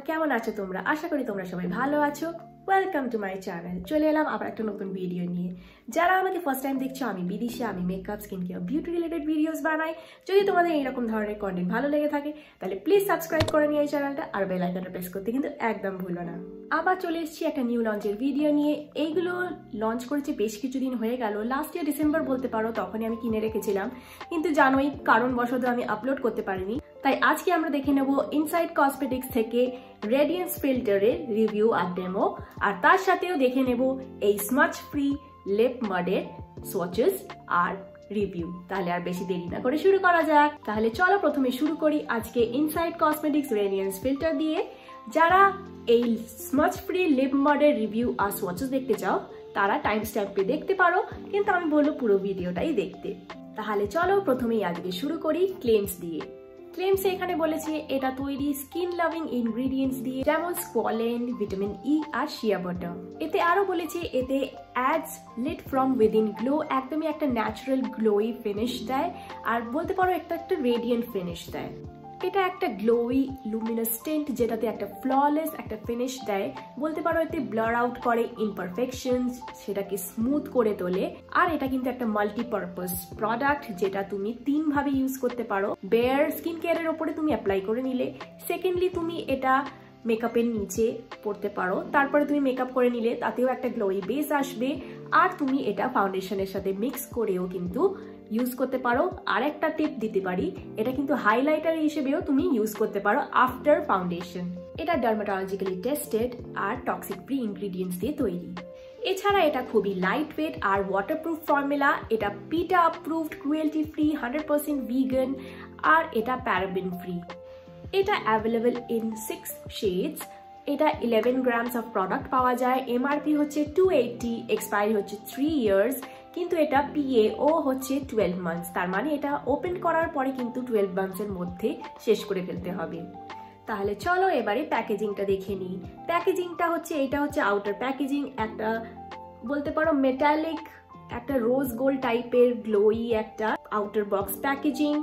কেমন আছো তোমরা? আশা করি তোমরা সবাই ভালো আছো। Welcome to my channel. চলে এলাম আবার একটা নতুন ভিডিও নিয়ে। যারা আমাকে ফার্স্ট টাইম দেখছো, আমি বিদিশা, আমি makeup, skin care, beauty related videos বানাই। যদি তোমাদের এইরকম ধরনের কন্টেন্ট ভালো লেগে থাকে তাহলে প্লিজ সাবস্ক্রাইব করে নিয়ে এই চ্যানেলটা, আর বেল আইকনটা প্রেস করতে কিন্তু একদম ভুলো না। আবার চলে এসেছি একটা নিউ লঞ্চের ভিডিও নিয়ে। এইগুলো লঞ্চ করেছে বেশ কিছুদিন হয়ে গেল, লাস্ট ইয়ার ডিসেম্বর বলতে পারো, তখনই আমি কিনে রেখেছিলাম। কিন্তু জানোই কারণবশত আমি আপলোড করতে পারিনি। তাই আজকে আমরা দেখে নেব ইনসাইড কসমেটিক্স থেকে রেডিয়েন্স ফিল্টারের রিভিউ আর ডেমো, আর তার সাথেও দেখে নেব এই স্মাচ ফ্রি লিপ মাডের সোয়াচেস আর রিভিউ। তাহলে আর বেশি দেরি না করে শুরু করা যাক। তাহলে চলো প্রথমে শুরু করি আজকে ইনসাইড কসমেটিক্স রেডিয়েন্স ফিল্টার দিয়ে। যারা এই স্মাচ ফ্রি লিপ মাডের রিভিউ আর সোয়াচেস দেখতে চাও তারা টাইম স্ট্যাম্পে দেখতে পারো, কিন্তু আমি বলবো পুরো ভিডিওটাই দেখতে। তাহলে চলো প্রথমেই আজকে শুরু করি ক্লেমস দিয়ে। ক্লেমসে এখানে বলেছে এটা তৈরি স্কিন লাভিং ইনগ্রিডিয়েন্টস দিয়ে, যেমন স্কোয়ালেন, ভিটামিন ই আর শিয়া বাটার। এতে আরো বলেছে এতে adds lit from within glow, একদমই একটা ন্যাচারাল গ্লোই ফিনিশ দেয়, আর বলতে পারো একটা রেডিয়েন্ট ফিনিশ দেয়। এটা একটা গ্লোই লুমিনাস টিন্ট যেটাতে একটা ফ্ললেস একটা ফিনিশ দেয়। বলতে পারো এতে ব্লার আউট করে ইমপারফেকশনস, সেটাকে স্মুথ করে তোলে। আর এটা কিন্তু একটা মাল্টিপারপাস প্রোডাক্ট, যেটা তুমি তিনভাবে ইউজ করতে পারো। বেয়ার স্কিন কেয়ারের ওপরে তুমি অ্যাপ্লাই করে নিলে, সেকেন্ডলি তুমি এটা মেকআপের নিচে পড়তে পারো, তারপরে তুমি মেকআপ করে নিলে তাতেও একটা গ্লোই বেস আসবে। আর তুমি এটা ফাউন্ডেশনের সাথে মিক্স করেও কিন্তু ইউজ করতে পারো। আর একটা টিপ দিতে পারি, এটা কিন্তু হাইলাইটার হিসেবেও তুমি ইউজ করতে পারো আফটার ফাউন্ডেশন। এটা ডার্মাটোলজিক্যালি টেস্টেড আর টক্সিক ফ্রি ইনগ্রিডিয়েন্টস দিয়ে তৈরি। এছাড়া এটা খুবই লাইট ওয়েট আর ওয়াটারপ্রুফ ফর্মুলা। এটা পিটা অ্যাপ্রুভড, ক্রুয়েলটি ফ্রি, 100% ভিগান, আর এটা প্যারাবেন ফ্রি। এটা অ্যাভেলেবল ইন 6 শেডস। এটা 11 গ্রামস অফ প্রোডাক্ট পাওয়া যায়। এমআরপি হচ্ছে 280, এক্সপায়ারি হচ্ছে 3 ইয়ার্স, কিন্তু এটা পিএও হচ্ছে 12 মান্থস। তার মানে এটা ওপেন করার পরে কিন্তু 12 মান্থসের মধ্যে শেষ করে ফেলতে হবে। তাহলে চলো এবারে প্যাকেজিংটা দেখে নিই। প্যাকেজিংটা হচ্ছে, এটা হচ্ছে আউটার প্যাকেজিং, একটা বলতে পারো মেটালিক, একটা রোজ গোল্ড টাইপের গ্লোই একটা আউটার বক্স প্যাকেজিং।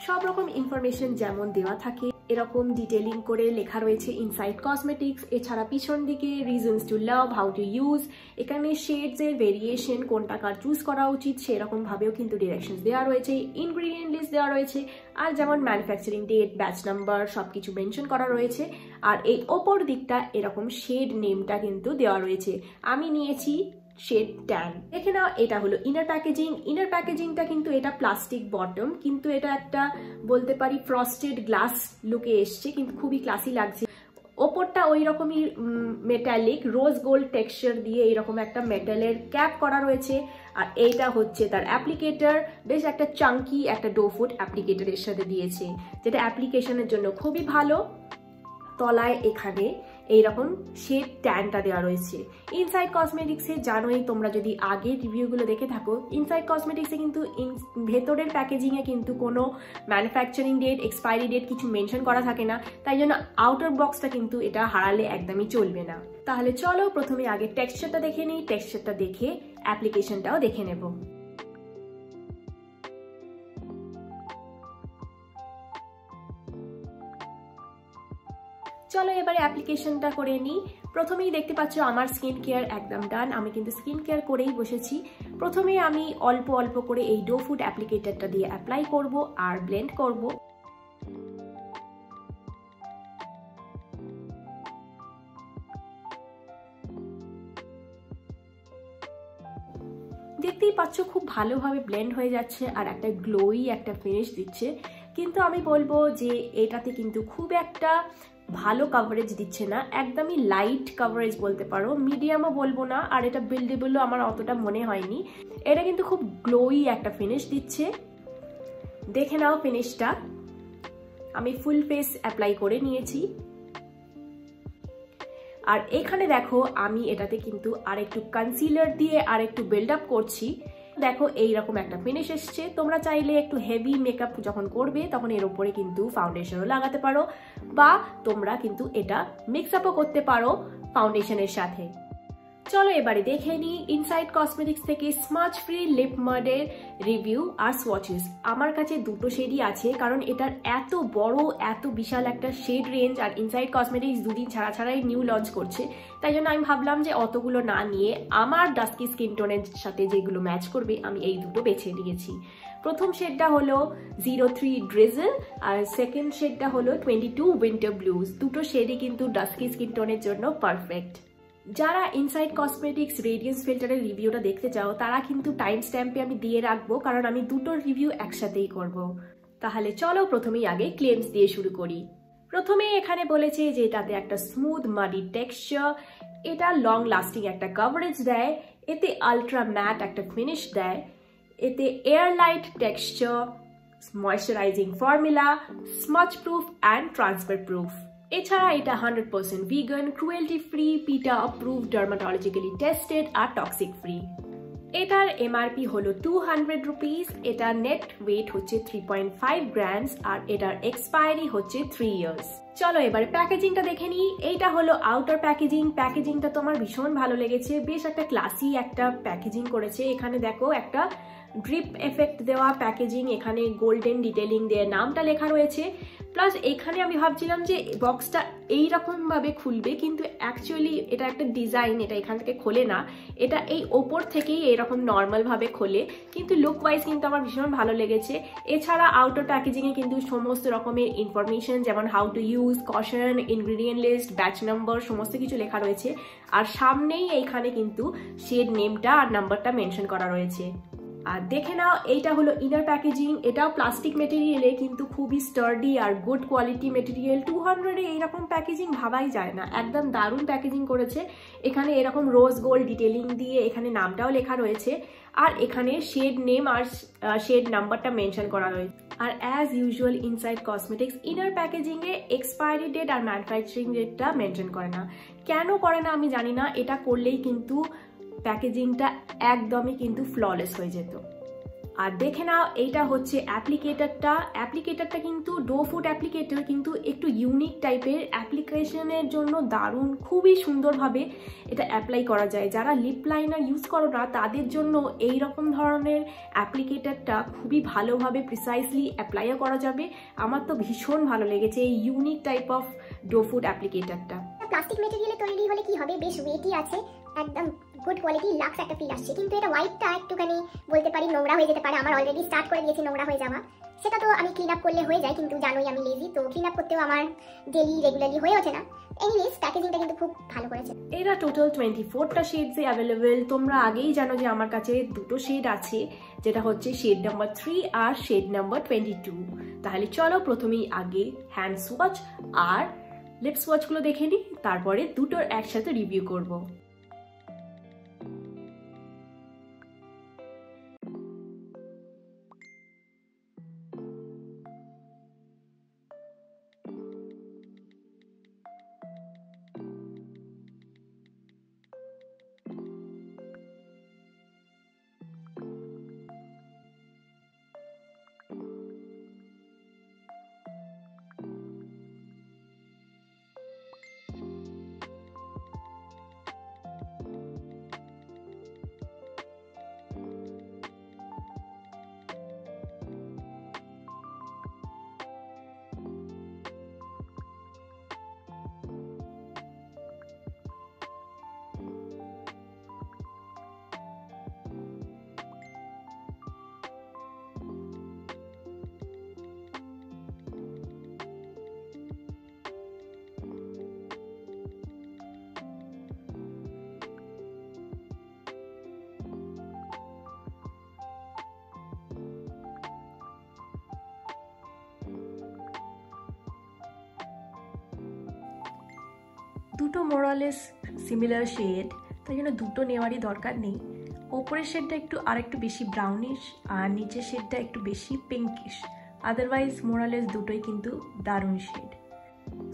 সব রকম ইনফরমেশন যেমন দেওয়া থাকে এরকম ডিটেলিং করে লেখা রয়েছে ইনসাইড কসমেটিক্স। এছাড়া পিছন দিকে reasons to love, how to use, এখানে শেডস এর ভেরিয়েশন, কোনটা কার চুজ করা উচিত সেরকম ভাবেও কিন্তু ডিরেকশনস দেওয়া রয়েছে। ইনগ্রিডিয়েন্ট লিস্ট দেওয়া রয়েছে, আর যেমন ম্যানুফ্যাকচারিং ডেট, ব্যাচ নাম্বার সবকিছু মেনশন করা রয়েছে। আর এই ওপর দিকটা এরকম শেড নেমটা কিন্তু দেওয়া রয়েছে। আমি নিয়েছি শেড ট্যান। দেখে নাও, এটা হলো ইনার প্যাকেজিং। ইনার প্যাকেজিংটা কিন্তু এটা প্লাস্টিক বটম, কিন্তু এটা একটা বলতে পারি ফ্রস্টেড গ্লাস লুকে এসছে, কিন্তু খুবই ক্লাসি লাগছে। ওপরটা ওই রকমই মেটালিক রোজ গোল্ড টেক্সচার দিয়ে এইরকম একটা মেটালের ক্যাপ করা রয়েছে। আর এইটা হচ্ছে তার অ্যাপ্লিকেটার, বেশ একটা চাঙ্কি একটা ডো ফুট অ্যাপ্লিকেটার এর সাথে দিয়েছে, যেটা অ্যাপ্লিকেশনের জন্য খুবই ভালো। তলায় এখানে এইরকম শেড ট্যানটা দেওয়া রয়েছে। ইনসাইড কসমেটিক্সে জানোই তোমরা, যদি আগের রিভিউগুলো দেখে থাকো, ইনসাইড কসমেটিক্সে কিন্তু ভেতরের প্যাকেজিংয়ে কিন্তু কোনো ম্যানুফ্যাকচারিং ডেট, এক্সপায়ারি ডেট কিছু মেনশন করা থাকে না। তাই জন্য আউটার বক্সটা কিন্তু এটা হারালে একদমই চলবে না। তাহলে চলো প্রথমে আগে টেক্সচারটা দেখে নিই। টেক্সচারটা দেখে অ্যাপ্লিকেশনটাও দেখে নেব। চলো এবারে অ্যাপ্লিকেশনটা করে নিই। প্রথমেই দেখতে পাচ্ছ আমার স্কিন কেয়ার একদম ডান। আমি কিন্তু স্কিন কেয়ার করেই বসেছি। প্রথমে আমি অল্প অল্প করে এই ডো ফুড অ্যাপ্লিকেটরটা দিয়ে অ্যাপ্লাই করব আর ব্লেন্ড করব। দেখতেই পাচ্ছ খুব ভালোভাবে ব্লেন্ড হয়ে যাচ্ছে আর একটা গ্লোই একটা ফিনিশ দিচ্ছে। কিন্তু আমি বলবো যে এটাতে কিন্তু খুব একটা ভালো কভারেজ দিচ্ছে না, একদমই লাইট কভারেজ বলতে পারো, মিডিয়ামও বলবো না, আর এটা বিল্ডেবলও আমার অতটা মনে হয়নি। এটা কিন্তু খুব গ্লোই একটা ফিনিশ দিচ্ছে। দেখে নাও ফিনিশটা। আমি ফুল ফেস অ্যাপ্লাই করে নিয়েছি। আর এখানে দেখো আমি এটাতে কিন্তু আর একটু কনসিলার দিয়ে আর একটু বিল্ড আপ করছি। দেখো এইরকম একটা ফিনিশ এসছে। তোমরা চাইলে একটু হেভি মেকআপ যখন করবে তখন এর উপরে কিন্তু ফাউন্ডেশনও লাগাতে পারো, বা তোমরা কিন্তু এটা মিক্স আপও করতে পারো ফাউন্ডেশনের সাথে। চলো এবারে দেখে নিই ইনসাইড কসমেটিক্স থেকে স্মাচ ফ্রি লিপ মাডের রিভিউ আর সোয়াচেস। আমার কাছে দুটো শেডই আছে, কারণ এটার এত বড় এত বিশাল একটা শেড রেঞ্জ, আর ইনসাইড কসমেটিক্স দুদিন ছাড়াই নিউ লঞ্চ করছে, তাই জন্য আমি ভাবলাম যে অতগুলো না নিয়ে আমার ডাস্কি স্কিন টোনের সাথে যেগুলো ম্যাচ করবে আমি এই দুটো বেছে নিয়েছি। প্রথম শেডটা হলো 03 ড্রিজল আর সেকেন্ড শেডটা হলো 22 উইন্টার ব্লুজ। দুটো শেডই কিন্তু ডাস্কি স্কিন টোনের জন্য পারফেক্ট। যারা ইনসাইড কসমেটিক্স রেডিয়েন্স ফিল্টারের রিভিউটা দেখতে চাও তারা কিন্তু টাইম স্ট্যাম্পে আমি দিয়ে রাখবো, কারণ আমি দুটোর রিভিউ একসাথেই করব। তাহলে চলো প্রথমেই আগে ক্লেমস দিয়ে শুরু করি। প্রথমেই এখানে বলেছে যে এটাতে একটা স্মুথ মাডি টেক্সচার, এটা লং লাস্টিং একটা কভারেজ দেয়, এতে আলট্রা ম্যাট একটা ফিনিশ দেয়, এতে air light texture, moisturising formula, smudge proof and transfer proof. এছাড়া এটা 100% ভিগান, ক্রুয়েলটি ফ্রি, পিটা অ্যাপ্রুভড, ডার্মাটোলজিক্যালি টেস্টেড আর টক্সিক ফ্রি। এটার এমআরপি হলো 200 রুপিস, এটার নেট ওয়েট হচ্ছে 3.5 গ্রামস আর এটার এক্সপায়ারি হচ্ছে 3 ইয়ার্স। চলো এবার প্যাকেজিংটা দেখে নিই। এইটা হলো আউটার প্যাকেজিং। প্যাকেজিংটা তো আমার ভীষণ ভালো লেগেছে, বেশ একটা ক্লাসি একটা প্যাকেজিং করেছে। এখানে দেখো একটা ড্রিপ এফেক্ট দেওয়া প্যাকেজিং, এখানে গোল্ডেন ডিটেলিং দিয়ে নামটা লেখা রয়েছে। প্লাস এখানে আমি ভাবছিলাম যে বক্সটা এইরকম ভাবে খুলবে, কিন্তু অ্যাকচুয়ালি এটা একটা ডিজাইন, এটা এখান থেকে খোলে না, এটা এই ওপর থেকেই এরকম নর্মাল ভাবে খোলে, কিন্তু লুক ওয়াইজ কিন্তু আমার ভীষণ ভালো লেগেছে। এছাড়া আউটার প্যাকেজিং এ কিন্তু সমস্ত রকমের ইনফরমেশন, যেমন how to use, caution, ingredient list, batch number সমস্ত কিছু লেখা রয়েছে। আর সামনেই এইখানে কিন্তু শেড নেমটা আর নাম্বারটা মেনশন করা রয়েছে। আর দেখে নাও এইটা হলো ইনার প্যাকেজিং। এটাও প্লাস্টিক মেটেরিয়ালে, কিন্তু খুবই স্টার্ডি আর গুড কোয়ালিটি মেটেরিয়াল। 200-এ এইরকম প্যাকেজিং ভাবাই যায় না, একদম দারুণ প্যাকেজিং করেছে। এখানে এরকম রোজ গোল্ড ডিটেলিং দিয়ে এখানে নামটাও লেখা রয়েছে, আর এখানে শেড নেম আর শেড নাম্বারটা মেনশন করা রয়েছে। আর as usual inside cosmetics inner প্যাকেজিংয়ে এক্সপায়ারি ডেট আর ম্যানুফ্যাকচারিং ডেটটা মেনশন করে না। কেন করে না আমি জানি না, এটা করলেই কিন্তু প্যাকেজিংটা একদমই কিন্তু ফ্ললেস হয়ে যেত। আর দেখে নাও এইটা হচ্ছে অ্যাপ্লিকেটারটা কিন্তু ডো ফুড অ্যাপ্লিকেটর, কিন্তু একটু ইউনিক টাইপের, অ্যাপ্লিকেশনের জন্য দারুণ, খুবই সুন্দরভাবে এটা অ্যাপ্লাই করা যায়। যারা লিপ লাইনার ইউজ করো না তাদের জন্য এই রকম ধরনের অ্যাপ্লিকেটারটা খুবই ভালোভাবে প্রিসাইসলি অ্যাপ্লাইও করা যাবে। আমার তো ভীষণ ভালো লেগেছে এই unique type of doe foot অ্যাপ্লিকেটারটা। প্লাস্টিক মেটেরিয়ালে তৈরি হলে কি হবে, বেশ ওয়েটি আছে, একদম গুড কোয়ালিটি, লাক্স একটা ফিল আসছে। কিন্তু এটা হোয়াইটটা একটুখানি বলতে পারি নোংরা হয়ে যেতে পারে। আমার অলরেডি স্টার্ট করে দিয়েছি নোংরা হয়ে যাওয়া, সেটা তো আমি ক্লিন আপ করলে হয়ে যায়, কিন্তু জানোই আমি লেজি, তো ক্লিন আপ করতেও আমার ডেলি রেগুলারলি হয়ে ওঠে না। এনিওয়েজ প্যাকেজিংটা কিন্তু খুব ভালো করেছে। এরা টোটাল 24টা শেডসে অ্যাভেলেবেল। তোমরা আগেই জানো যে আমার কাছে দুটো শেড আছে, যেটা হচ্ছে শেড নাম্বার 3 আর শেড নাম্বার 22। তাহলে চলো প্রথমেই আগে হ্যান্ড সোয়াচ আর লিপ সোয়াচগুলো দেখে নিই, তারপরে দুটোর একসাথে রিভিউ করব। দুটো মোরালেস সিমিলার শেড, তাই জন্য দুটো নেওয়ারই দরকার নেই। ওপরের শেডটা আরেকটু বেশি ব্রাউনিশ আর নিচের শেডটা একটু বেশি পিঙ্কিশ। আদারওয়াইজ মোরালেস দুটোই কিন্তু দারুণ শেড।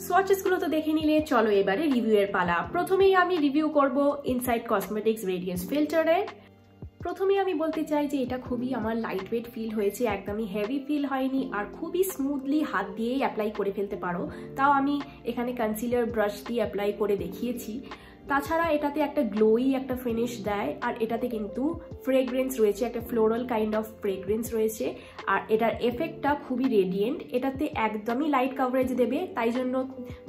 সোয়াচেসগুলো তো দেখে নিলে, চলো এবারে রিভিউয়ের পালা। প্রথমেই আমি রিভিউ করব ইনসাইড কসমেটিক্স রেডিয়েন্স ফিল্টারে। প্রথমেই আমি বলতে চাই যে এটা খুবই আমার লাইট ওয়েট ফিল হয়েছে, একদমই হেভি ফিল হয়নি, আর খুবই স্মুথলি হাত দিয়েই অ্যাপ্লাই করে ফেলতে পারো। তাও আমি এখানে কনসিলার ব্রাশ দিয়ে অ্যাপ্লাই করে দেখিয়েছি। তাছাড়া এটাতে একটা গ্লোই একটা ফিনিশ দেয়, আর এটাতে কিন্তু ফ্রেগ্রেন্স রয়েছে, একটা ফ্লোরাল কাইন্ড অফ ফ্রেগ্রেন্স রয়েছে, আর এটার এফেক্টটা খুবই রেডিয়েন্ট। এটাতে একদমই লাইট কভারেজ দেবে, তাই জন্য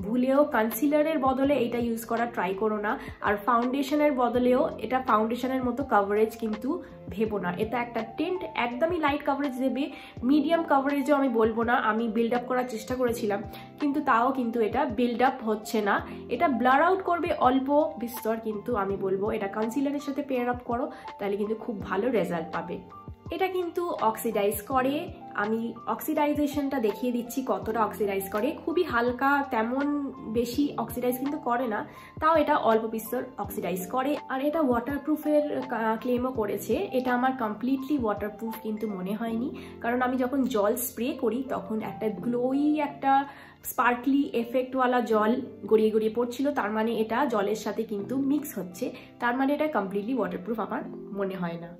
ভুলেও কনসিলারের বদলে এটা ইউজ করা ট্রাই করো না, আর ফাউন্ডেশনের বদলেও এটা ফাউন্ডেশনের মতো কভারেজ কিন্তু ভেবো না। এটা একটা টিন্ট, একদমই লাইট কভারেজ দেবে, মিডিয়াম কভারেজও আমি বলবো না। আমি বিল্ড আপ করার চেষ্টা করেছিলাম, কিন্তু তাও কিন্তু এটা বিল্ড আপ হচ্ছে না। এটা ব্লার আউট করবে অল্প বিস্তর, কিন্তু আমি বলবো এটা কনসিলারের সাথে পেয়ার আপ করো, তাহলে কিন্তু খুব ভালো রেজাল্ট পাবে। এটা কিন্তু অক্সিডাইজ করে, আমি অক্সিডাইজেশনটা দেখিয়ে দিচ্ছি কতটা অক্সিডাইজ করে। খুবই হালকা, তেমন বেশি অক্সিডাইজ কিন্তু করে না, তাও এটা অল্প বিস্তর অক্সিডাইজ করে। আর এটা ওয়াটারপ্রুফের ক্লেমও করেছে। এটা আমার কমপ্লিটলি ওয়াটারপ্রুফ কিন্তু মনে হয়নি, কারণ আমি যখন জল স্প্রে করি তখন একটা গ্লোই একটা স্পার্কলি এফেক্টওয়ালা জল গড়িয়ে গড়িয়ে পড়ছিল, তার মানে এটা জলের সাথে কিন্তু মিক্স হচ্ছে, তার মানে এটা কমপ্লিটলি ওয়াটারপ্রুফ আমার মনে হয় না।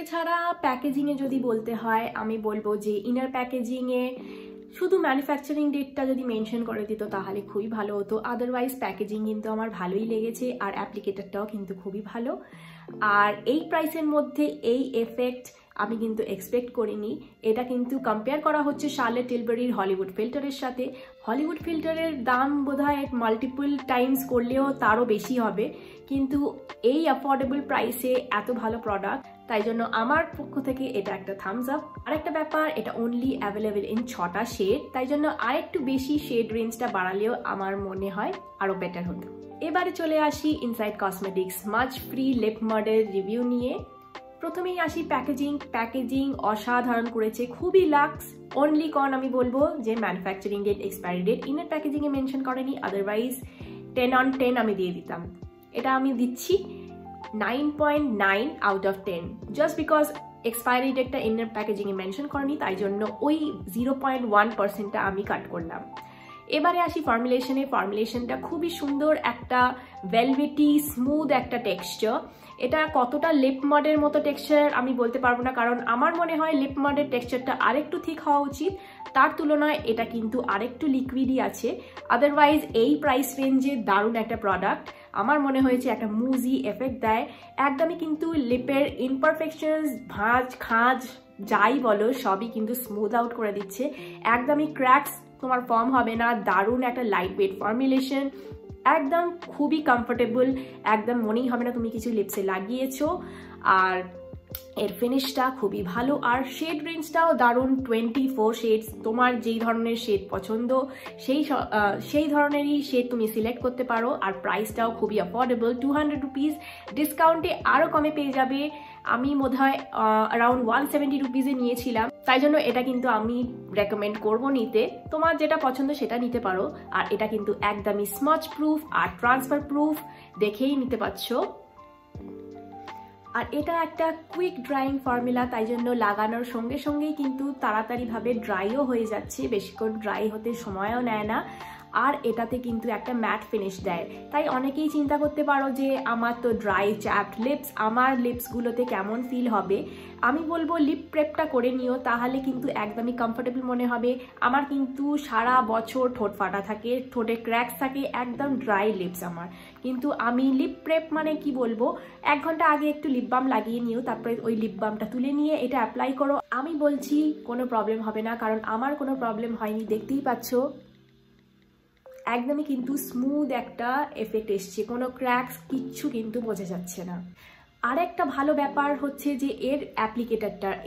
এছাড়া প্যাকেজিংয়ে যদি বলতে হয়, আমি বলবো যে ইনার প্যাকেজিংয়ে শুধু ম্যানুফ্যাকচারিং ডেটটা যদি মেনশন করে দিত তাহলে খুবই ভালো হতো। আদারওয়াইজ প্যাকেজিং কিন্তু আমার ভালোই লেগেছে, আর অ্যাপ্লিকেটারটাও কিন্তু খুবই ভালো। আর এই প্রাইসের মধ্যে এই এফেক্ট আমি কিন্তু এক্সপেক্ট করিনি। এটা কিন্তু কম্পেয়ার করা হচ্ছে শার্লেট টিলবারির হলিউড ফিল্টারের সাথে। হলিউড ফিল্টারের দাম বোধহয় মাল্টিপল টাইমস করলেও তারও বেশি হবে, কিন্তু এই অ্যাফোর্ডেবল প্রাইসে এত ভালো প্রোডাক্ট, তাই জন্য আমার পক্ষ থেকে এটা একটা থামস আপ। আরেকটা ব্যাপার, এটা অনলি অ্যাভেলেবেল ইন 6টা শেড, তাই জন্য আরেকটু বেশি শেড রেঞ্জটা বাড়ালেও আমার মনে হয় আরও বেটার হতো। এবারে চলে আসি Insight cosmetics smudge free lip model review নিয়ে। প্রথমেই আসি প্যাকেজিং অসাধারণ করেছে, খুবই লাক্স। অনলি কন আমি বলবো যে manufacturing date, expiry date inner প্যাকেজিংয়ে মেনশন করেনি, আদারওয়াইজ 10 on 10 আমি দিয়ে দিতাম। এটা আমি দিচ্ছি 9.9 out of 10, just because expiry ডেটটা ইনার প্যাকেজিংয়ে মেনশন করেনি, তাই জন্য ওই 0.1%টা আমি কাট করলাম। এবারে আসি ফর্মুলেশনটা খুবই সুন্দর, একটা ভেলভেটি স্মুথ একটা টেক্সচার। এটা কতটা লিপ মডের মতো টেক্সচার আমি বলতে পারবো না, কারণ আমার মনে হয় লিপ মডের টেক্সচারটা আরেকটু থিক হওয়া উচিত, তার তুলনায় এটা কিন্তু আরেকটু লিকুইডই আছে। আদারওয়াইজ এই প্রাইস রেঞ্জে দারুণ একটা প্রোডাক্ট। আমার মনে হয়েছে একটা মুজি এফেক্ট দেয়, একদমই কিন্তু লিপের ইমপারফেকশনস, ভাঁজ খাঁজ যাই বলো সবই কিন্তু স্মুথ আউট করে দিচ্ছে, একদমই ক্র্যাকস তোমার ফর্ম হবে না। দারুণ একটা লাইট ওয়েট ফর্মুলেশন, একদম খুবই কমফোর্টেবল, একদম মনেই হবে না তুমি কিছু লিপসে লাগিয়েছো। আর এর ফিনিশটা খুবই ভালো, আর শেড রেঞ্জটাও দারুণ, 24 শেডস। তোমার যেই ধরনের শেড পছন্দ সেই ধরনেরই শেড তুমি সিলেক্ট করতে পারো, আর প্রাইসটাও খুবই অ্যাফোর্ডেবল, 200 রুপিস। ডিসকাউন্টে আরও কমে পেয়ে যাবে। আমি বোধহয় অ্যারাউন্ড 170 রুপিসে নিয়েছিলাম, তাই জন্য এটা কিন্তু আমি রেকমেন্ড করব নিতে। তোমার যেটা পছন্দ সেটা নিতে পারো। আর এটা কিন্তু একদমই স্মাজ প্রুফ আর ট্রান্সফার প্রুফ, দেখেই নিতে পারছো। আর এটা একটা কুইক ড্রাইং ফর্মুলা, তাই জন্য লাগানোর সঙ্গে সঙ্গেই কিন্তু তাড়াতাড়িভাবে ড্রাইও হয়ে যাচ্ছে, বেশিক্ষণ ড্রাই হতে সময়ও নেয় না। আর এটাতে কিন্তু একটা ম্যাট ফিনিশ দেয়, তাই অনেকেই চিন্তা করতে পারো যে আমার তো ড্রাই চ্যাপড লিপস, আমার লিপসগুলোতে কেমন ফিল হবে। আমি বলবো লিপ প্রেপটা করে নিও, তাহলে কিন্তু একদমই কমফোর্টেবল মনে হবে। আমার কিন্তু সারা বছর ঠোঁট ফাটা থাকে, ঠোঁটে ক্র্যাকস থাকে, একদম ড্রাই লিপস আমার। কিন্তু আমি লিপ প্রেপ মানে কি বলবো, 1 ঘন্টা আগে একটু লিপ বাম লাগিয়ে নিও, তারপরে ওই লিপ বামটা তুলে নিয়ে এটা অ্যাপ্লাই করো। আমি বলছি কোনো প্রবলেম হবে না, কারণ আমার কোনো প্রবলেম হয়নি, দেখতেই পাচ্ছ একদমই কিন্তু স্মুথ একটা এফেক্ট এসছে, কোনো ক্র্যাকস কিচ্ছু কিন্তু বোঝা যাচ্ছে না। আর একটা ভালো ব্যাপার হচ্ছে যে এর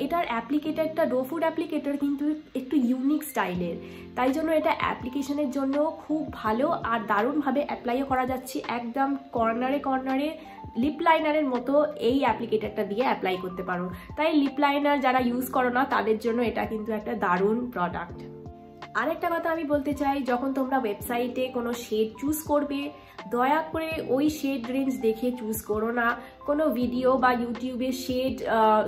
এটার অ্যাপ্লিকেটারটা ডো ফুড অ্যাপ্লিকেটার কিন্তু একটু ইউনিক স্টাইলের, তাই জন্য এটা অ্যাপ্লিকেশনের জন্য খুব ভালো আর দারুণভাবে অ্যাপ্লাইও করা যাচ্ছে। একদম কর্নারে লিপ লাইনারের মতো এই অ্যাপ্লিকেটারটা দিয়ে অ্যাপ্লাই করতে পারো, তাই লিপ লাইনার যারা ইউজ করো না তাদের জন্য এটা কিন্তু একটা দারুণ প্রোডাক্ট। আরেকটা কথা আমি বলতে চাই, যখন তোমরা ওয়েবসাইটে কোনো শেড চুজ করবে, দয়া করে ওই শেড রেঞ্জ দেখে চুজ করো না, কোনো ভিডিও বা ইউটিউবে শেড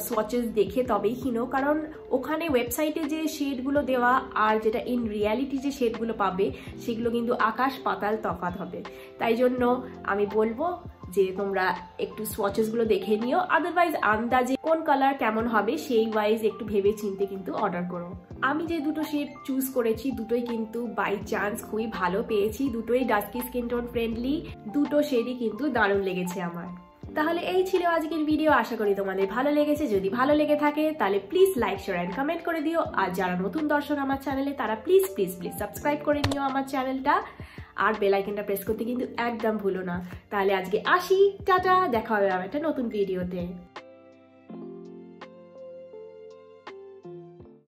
সোয়াচেস দেখে তবেই কিনো, কারণ ওখানে ওয়েবসাইটে যে শেডগুলো দেওয়া আর যেটা ইন রিয়ালিটি যে শেডগুলো পাবে সেগুলো কিন্তু আকাশ পাতাল তফাৎ হবে। তাই জন্য আমি বলবো যে তোমরা একটু সোয়াচেসগুলো দেখে নিও, আদারওয়াইজ আন্দাজে কোন কালার কেমন হবে সেই ওয়াইজ একটু ভেবে চিন্তে কিন্তু অর্ডার করো। আমি যে দুটো শেড চুজ করেছি দুটোই কিন্তু বাই চান্স খুবই ভালো পেয়েছি, দুটোই ডাস্কি স্কিন টোন ফ্রেন্ডলি, দুটো শেডই কিন্তু দারুণ লেগেছে আমার। তাহলে এই ছিল আজকের ভিডিও, আশা করি তোমাদের ভালো লেগেছে। যদি ভালো লেগে থাকে তাহলে please like share and comment করে দিও, আর যারা নতুন দর্শক আমার চ্যানেলে তারা প্লিজ প্লিজ প্লিজ সাবস্ক্রাইব করে নিও আমার চ্যানেলটা, আর বেল আইকনটা প্রেস করতে কিন্তু একদম ভুলো না। তাহলে আজকে আসি, টাটা, দেখা হবে আবার একটা নতুন ভিডিওতে।